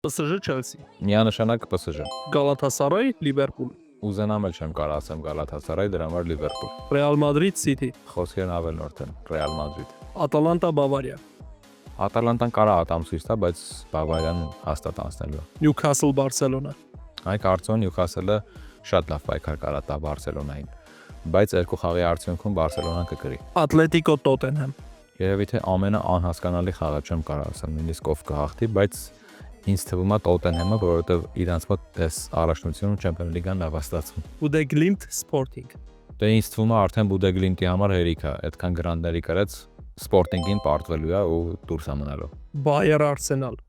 PSG Chelsea, Միանշանակ PSG։ Galatasaray Liverpool, Ուզենամ էլ չեմ կարող ասեմ Galatasaray, դրա համար Liverpool։ Real Madrid City, Խոսքերն ավելորդ են Real Madrid։ Atalanta Bavaria, Ատալանտան կարա ատամ ցույց տա, բայց Բավարիան հաստատ անցնելու է։ Newcastle Barcelona, Այ կարծում Նյուքասլը շատ լավ պայքար կարա տա Բարսելոնային, բայց երկու խաղի արդյունքում Բարսելոնան կգրի։ Atletico Tottenham, Երևի թե ամենաանհասկանալի խաղը չեմ կարող ասել, նույնիսկ ով կհաղթի, բայց ինձ թվում է Տոտենհեմը, որովհետև իրանց մոտ դες առաջնությունը Champions League-ն լավ է ստացվում։ Udeglimt Sporting, Դե ինձ թվում է արդեն Բուդեգլինտի համար հերիք է, այդքան գրանտների կրած Sporting-ին պարտվելու է ու դուրս է մնալու։ Bayer Arsenal,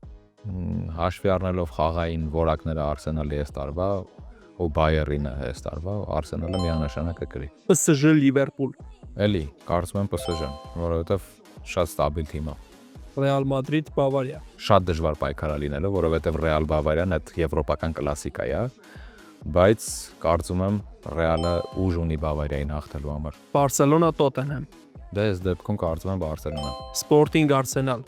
Հաշվի առնելով խաղային որակները Arsenal-ի այս տարվա ու Bayern-ին այս տարվա, Arsenal-ը միանշանակ կգրի։ PSG Liverpool, Էլի, կարծում եմ PSG-ն, որովհետև շատ ստաբիլ թիմ է։ Real Madrid Bavaria, Շատ դժվար պայքար է լինելու, որովհետև Real Bavarian այդ եվրոպական կլասիկա է, բայց կարծում եմ Real-ը ուժ ունի Bavarian-ին հաղթելու համար։ Barcelona Tottenham, Դե այս դեպքում կարծում եմ Barcelona։ Sporting Arsenal,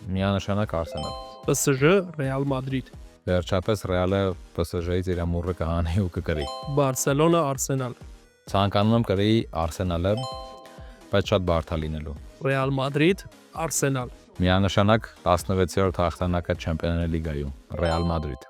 Միանշանակ Arsenal։ PSG Real Madrid, Վերջապես Real-ը PSG-ից իր ամուրը կհանի ու կգրի։ Barcelona Arsenal, Ցանկանում եմ կրի Arsenal-ը, բայց շատ բարդ է լինելու։ Real Madrid Arsenal, Միանշանակ 16-րդ հաղթանակը Champions League-ում Real Madrid։